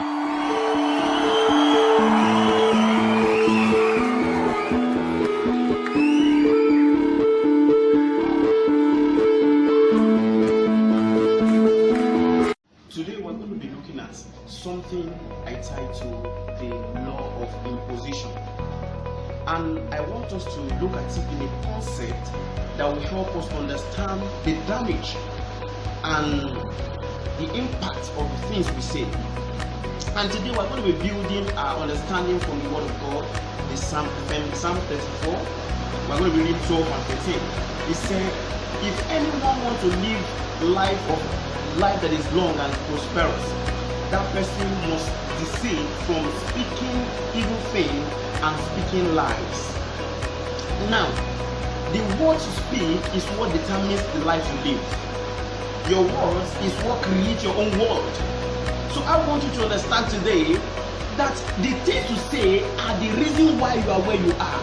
Today we're going to be looking at something I title the law of imposition. And I want us to look at it in a concept that will help us understand the damage and the impact of the things we say. And today we're going to be building our understanding from the Word of God, the Psalm 34. We're going to be reading 12 and 13. It said, if anyone wants to live life that is long and prosperous, that person must desist from speaking evil things and speaking lies. Now, the words you speak is what determines the life you live. Your words is what creates your own world. So I want you to understand today that the things you say are the reason why you are where you are.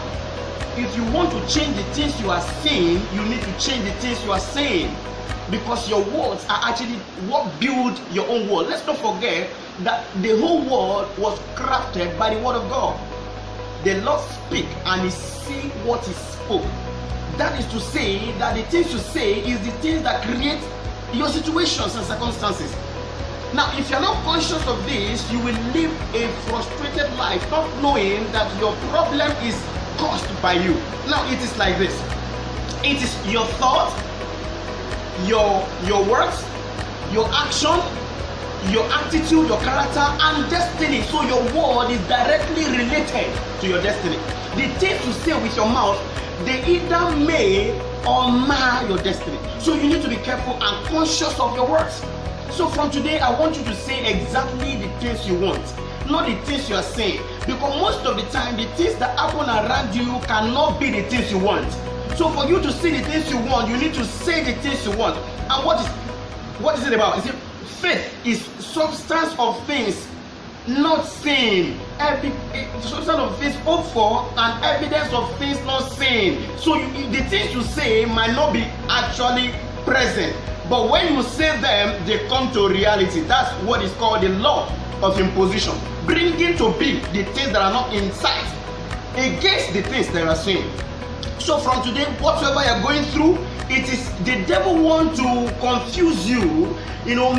If you want to change the things you are saying, you need to change the things you are saying. Because your words are actually what build your own world. Let's not forget that the whole world was crafted by the Word of God. The Lord speak and He see what He spoke. That is to say that the things you say is the things that create your situations and circumstances. Now, if you're not conscious of this, you will live a frustrated life, not knowing that your problem is caused by you. Now, it is like this. It is your thought, your words, your action, your attitude, your character, and destiny. So your word is directly related to your destiny. The things you say with your mouth, they either may or mar your destiny. So you need to be careful and conscious of your words. So from today, I want you to say exactly the things you want, not the things you are saying. Because most of the time, the things that happen around you cannot be the things you want. So for you to say the things you want, you need to say the things you want. And what is it about? Is it faith is substance of things not seen. Substance of things hoped for and evidence of things not seen. So the things you say might not be actually present, but when you say them, they come to reality. That's what is called the law of imposition, bringing to be the things that are not in sight against the things that are seen. So from today, whatever you're going through, it is the devil want to confuse you,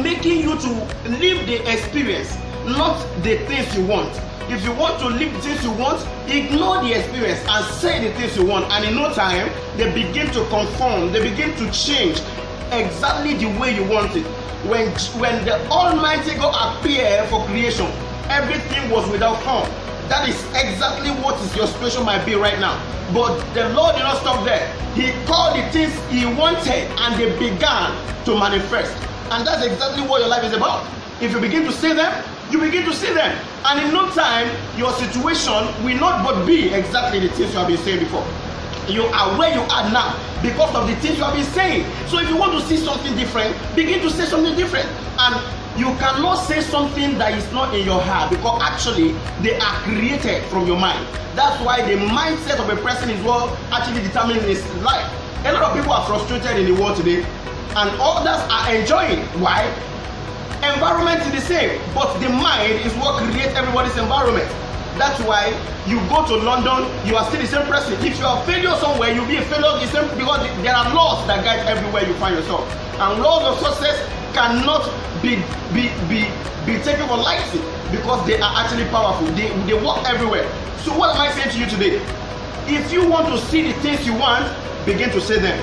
making you to live the experience, not the things you want. If you want to live the things you want, ignore the experience and say the things you want. And in no time, they begin to conform, they begin to change exactly the way you want it. When the Almighty God appeared for creation, everything was without form. That is exactly what your situation might be right now. But the Lord did not stop there. He called the things He wanted and they began to manifest. And that's exactly what your life is about. If you begin to say them, you begin to see them. And in no time, your situation will not but be exactly the things you have been saying before. You are where you are now because of the things you have been saying. So if you want to see something different, begin to say something different. And you cannot say something that is not in your heart, because actually they are created from your mind. That's why the mindset of a person is what actually determines his life. A lot of people are frustrated in the world today, and others are enjoying. Why? Environment is the same, but the mind is what creates everybody's environment. That's why you go to London, you are still the same person. If you are a failure somewhere, you'll be a failure the same, because there are laws that guide everywhere you find yourself. And laws of success cannot be taken for lightly, because they are actually powerful. They work everywhere. So what am I saying to you today? If you want to see the things you want, begin to say them.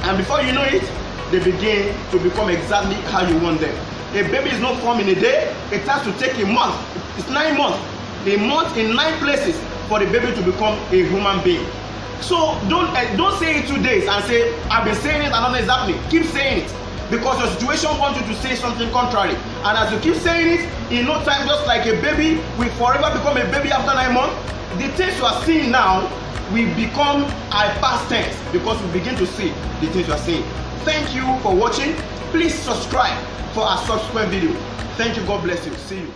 And before you know it, they begin to become exactly how you want them. A baby is not formed in a day. It has to take a month. It's 9 months. A month in 9 places for the baby to become a human being. So don't say it 2 days and say, I've been saying it and nothing is happening. Keep saying it, because your situation wants you to say something contrary. And as you keep saying it, in no time, just like a baby will forever become a baby after 9 months, the things you are seeing now will become a past tense, because we begin to see the things you are saying. Thank you for watching. Please subscribe for our subsequent video. Thank you. God bless you. See you.